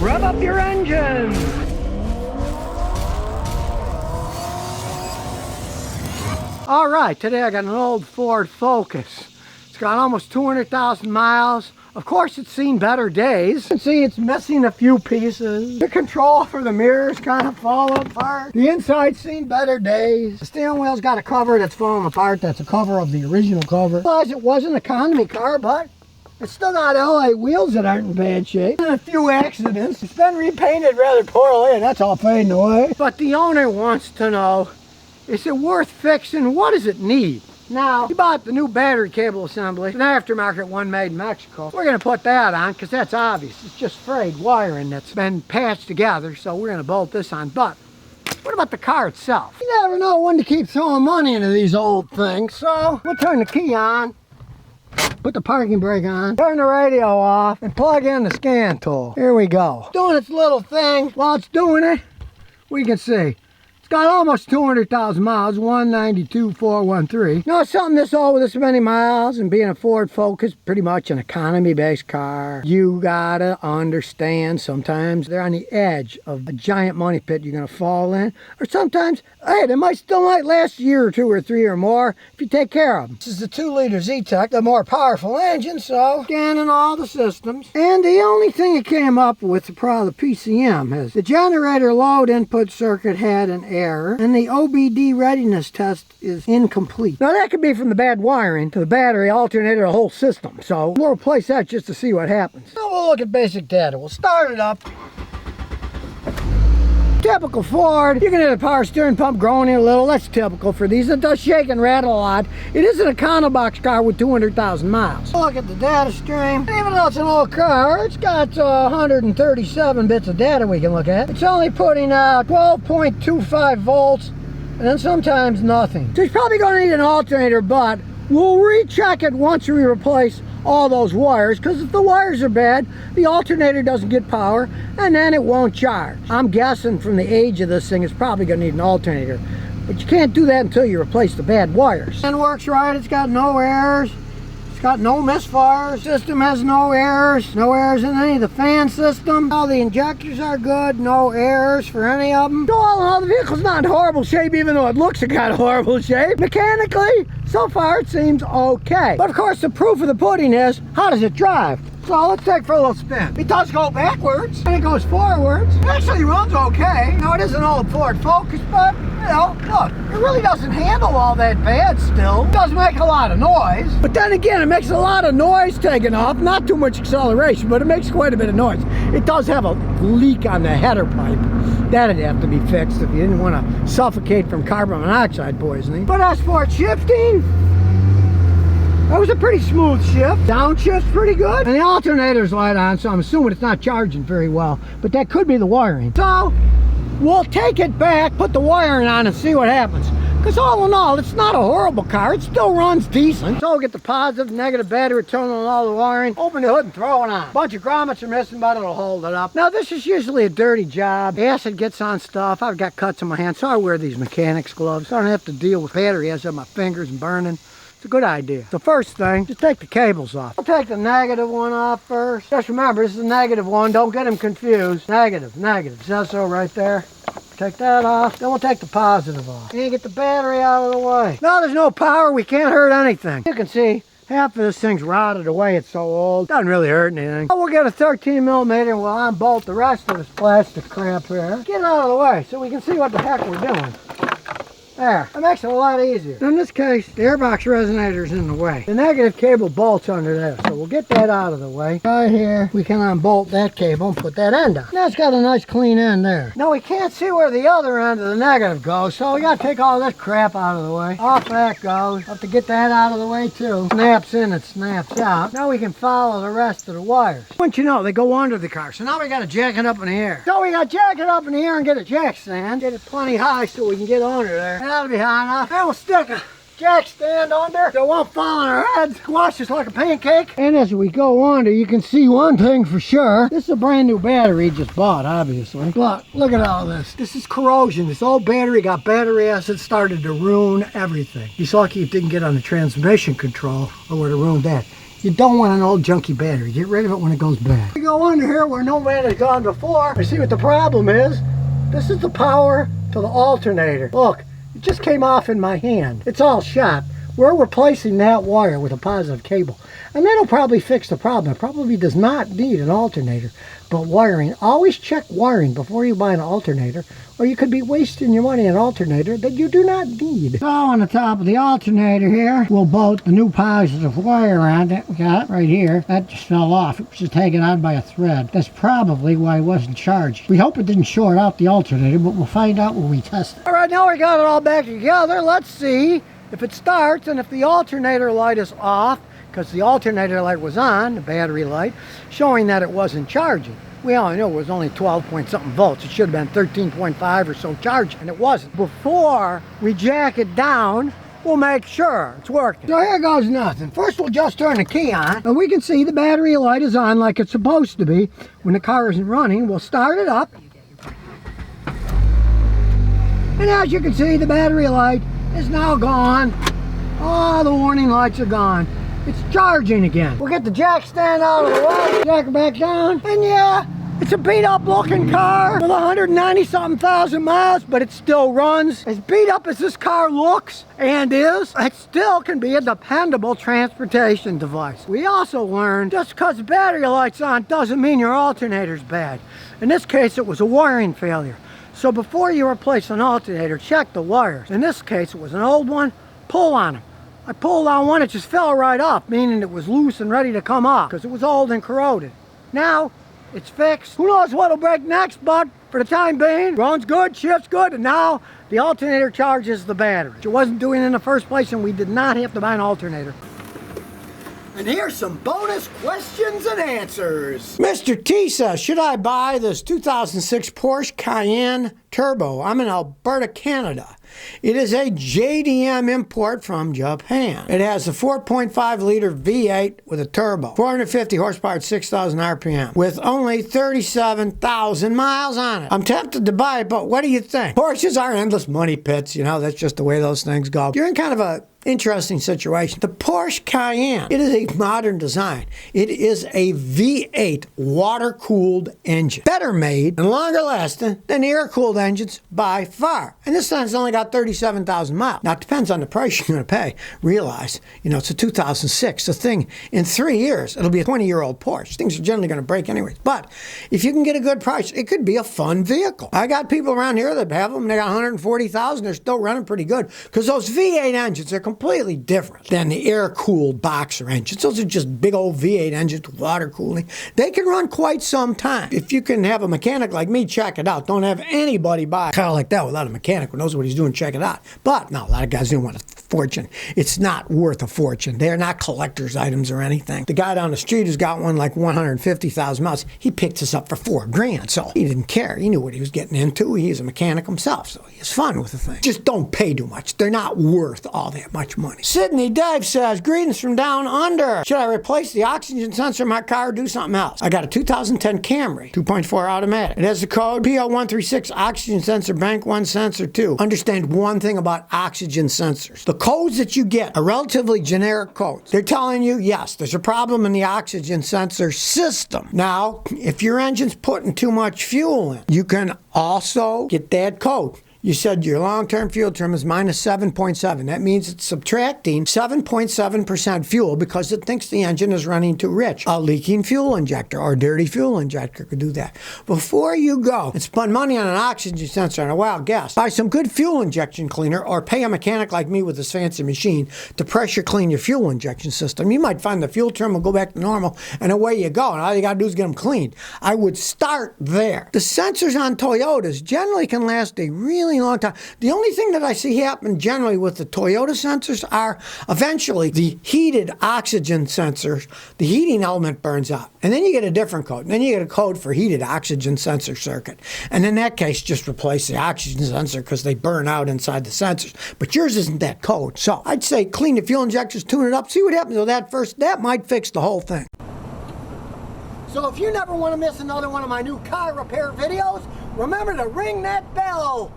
Rev up your engine! All right, today I got an old Ford Focus. It's got almost 200,000 miles. Of course, it's seen better days. You can see it's missing a few pieces. The control for the mirrors kind of falling apart. The inside's seen better days. The steering wheel's got a cover that's falling apart. That's a cover of the original cover. Plus, it was an economy car, but it's still got LA wheels that aren't in bad shape. And a few accidents. It's been repainted rather poorly, and that's all fading away. But the owner wants to know, is it worth fixing? What does it need? Now, he bought the new battery cable assembly, an aftermarket one made in Mexico. We're going to put that on because that's obvious. It's just frayed wiring that's been patched together, so we're going to bolt this on. But what about the car itself? You never know when to keep throwing money into these old things, so we'll turn the key on, put the parking brake on, turn the radio off, and plug in the scan tool. Here we go. Doing its little thing. While it's doing it, we can see it's got almost 200,000 miles, 192,413. You know, something this old with this many miles and being a Ford Focus, pretty much an economy-based car, you gotta understand sometimes they're on the edge of a giant money pit you're gonna fall in. Or sometimes, hey, they might still last a year or two or three or more if you take care of them. This is the 2-liter Z-Tech, the more powerful engine, so scanning all the systems. And the only thing it came up with, the PCM, is the generator load input circuit had an error, and the OBD readiness test is incomplete. Now that could be from the bad wiring to the battery, alternator, the whole system. So we'll replace that just to see what happens. So we'll look at basic data. We'll start it up. Typical Ford. You can hear the power steering pump groaning a little. That's typical for these. It does shake and rattle a lot. It is an econobox car with 200,000 miles. Look at the data stream. Even though it's an old car, it's got 137 bits of data we can look at. It's only putting out 12.25 volts and then sometimes nothing. So it's probably going to need an alternator, but we'll recheck it once we replace all those wires, because if the wires are bad, the alternator doesn't get power and then it won't charge. I'm guessing from the age of this thing, it's probably going to need an alternator, but you can't do that until you replace the bad wires. And it works right. It's got no errors. It's got no misfires. System has no errors. No errors in any of the fan system. All the injectors are good. No errors for any of them. So all in all, the vehicle's not in horrible shape, even though it looks in kind of horrible shape. Mechanically, so far it seems okay. But of course, the proof of the pudding is, how does it drive? So let's take for a little spin. It does go backwards and it goes forwards. It actually runs okay. Now it is an old Ford Focus, but you know, look, it really doesn't handle all that bad still. It does make a lot of noise. But then again, it makes a lot of noise taking off. Not too much acceleration, but it makes quite a bit of noise. It does have a leak on the header pipe. That'd have to be fixed if you didn't want to suffocate from carbon monoxide poisoning. But as for shifting, that was a pretty smooth shift. Downshift's pretty good. And the alternator's light on, so I'm assuming it's not charging very well. But that could be the wiring. So we'll take it back, put the wiring on, and see what happens. Because all in all, it's not a horrible car. It still runs decent. So we'll get the positive, negative battery, turn on all the wiring, open the hood and throw it on. Bunch of grommets are missing, but it'll hold it up. Now this is usually a dirty job. Acid gets on stuff. I've got cuts on my hands, so I wear these mechanics gloves. So I don't have to deal with battery acid on my fingers and burning. It's a good idea. So first thing, just take the cables off. I'll take the negative one off first. Just remember, this is the negative one. Don't get them confused. Negative, negative. Says so right there. Take that off. Then we'll take the positive off. And get the battery out of the way. Now there's no power. We can't hurt anything. You can see half of this thing's rotted away. It's so old. Doesn't really hurt anything. We'll get a 13mm and we'll unbolt the rest of this plastic crap here. Get it out of the way so we can see what the heck we're doing. There, that makes it a lot easier. In this case, the airbox resonator's in the way. The negative cable bolts under there, so we'll get that out of the way. Right here, we can unbolt that cable and put that end on. Now it's got a nice clean end there. Now we can't see where the other end of the negative goes, so we gotta take all this crap out of the way. Off that goes. Have to get that out of the way too. Snaps in, it snaps out. Now we can follow the rest of the wires. Once you know, they go under the car, so now we gotta jack it up in the air. So we gotta jack it up in the air and get a jack stand. Get it plenty high so we can get under there. That'll be high enough. And we'll stick a jack stand under so it won't fall on our heads, squash us like a pancake. And as we go under, you can see one thing for sure. This is a brand new battery just bought, obviously. Look at all this. This is corrosion. This old battery got battery acid, started to ruin everything. He's lucky it didn't get on the transmission control or would have ruined that. You don't want an old junky battery. Get rid of it when it goes bad. We go under here where no man has gone before. I see what the problem is. This is the power to the alternator. Look, it just came off in my hand. It's all shot. We're replacing that wire with a positive cable. And that'll probably fix the problem. It probably does not need an alternator. But wiring, always check wiring before you buy an alternator, or you could be wasting your money on an alternator that you do not need. So on the top of the alternator here, we'll bolt the new positive wire on that we got right here. That just fell off. It was just taken on by a thread. That's probably why it wasn't charged. We hope it didn't short out the alternator, but we'll find out when we test it. All right, now we got it all back together. Let's see if it starts and if the alternator light is off, because the alternator light was on, the battery light, showing that it wasn't charging. We only know it was only 12 point something volts. It should have been 13.5 or so charging, and it wasn't. Before we jack it down, we'll make sure it's working. So here goes nothing. First we'll just turn the key on, and we can see the battery light is on like it's supposed to be. When the car isn't running, we'll start it up. And as you can see, the battery light is now gone. All the warning lights are gone. It's charging again. We'll get the jack stand out of the way, jack it back down, and yeah, it's a beat up looking car with 190 something thousand miles, but it still runs. As beat up as this car looks and is, it still can be a dependable transportation device. We also learned just because the battery light's on doesn't mean your alternator's bad. In this case, it was a wiring failure. So before you replace an alternator, check the wires. In this case, it was an old one, pull on them. I pulled on one, it just fell right off, meaning it was loose and ready to come off because it was old and corroded. Now, it's fixed. Who knows what'll break next, but for the time being, runs good, shifts good, and now the alternator charges the battery. Which it wasn't doing in the first place, and we did not have to buy an alternator. And here's some bonus questions and answers. Mr. T says, should I buy this 2006 Porsche Cayenne Turbo? I'm in Alberta, Canada. It is a JDM import from Japan. It has a 4.5 liter V8 with a turbo, 450 horsepower at 6,000 RPM, with only 37,000 miles on it. I'm tempted to buy it, but what do you think? Porsches are endless money pits, you know, that's just the way those things go. You're in kind of a interesting situation. The Porsche Cayenne, it is a modern design. It is a V8 water-cooled engine. Better made and longer lasting than air-cooled engines by far. And this time's only got 37,000 miles. Now, it depends on the price you're going to pay. Realize, you know, it's a 2006. The thing, in 3 years, it'll be a 20-year-old Porsche. Things are generally going to break anyways. But if you can get a good price, it could be a fun vehicle. I got people around here that have them. They got 140,000. They're still running pretty good because those V8 engines are completely different than the air-cooled boxer engines. Those are just big old V8 engines with water cooling. They can run quite some time. If you can have a mechanic like me, check it out. Don't have anybody buy a car like that without a mechanic who knows what he's doing. Check it out. But no, a lot of guys don't want a fortune. It's not worth a fortune. They're not collector's items or anything. The guy down the street who's got one like 150,000 miles, he picked us up for $4,000. So he didn't care. He knew what he was getting into. He's a mechanic himself, so he has fun with the thing. Just don't pay too much. They're not worth all that much money. Sydney Dave says, greetings from down under. Should I replace the oxygen sensor in my car or do something else? I got a 2010 Camry, 2.4 automatic. It has the code PO136 oxygen sensor bank 1 sensor 2. Understand one thing about oxygen sensors. The codes that you get are relatively generic codes. They're telling you, yes, there's a problem in the oxygen sensor system. Now, if your engine's putting too much fuel in, you can also get that code. You said your long-term fuel term is minus 7.7. That means it's subtracting 7.7% fuel because it thinks the engine is running too rich. A leaking fuel injector or dirty fuel injector could do that. Before you go and spend money on an oxygen sensor and a wild guess, buy some good fuel injection cleaner or pay a mechanic like me with this fancy machine to pressure clean your fuel injection system. You might find the fuel term will go back to normal and away you go. And all you got to do is get them cleaned. I would start there. The sensors on Toyotas generally can last a really long time. The only thing that I see happen generally with the Toyota sensors are eventually the heated oxygen sensors, the heating element burns out. And then you get a different code. And then you get a code for heated oxygen sensor circuit. And in that case, just replace the oxygen sensor because they burn out inside the sensors. But yours isn't that code. So I'd say clean the fuel injectors, tune it up, see what happens with that first. That might fix the whole thing. So if you never want to miss another one of my new car repair videos, remember to ring that bell.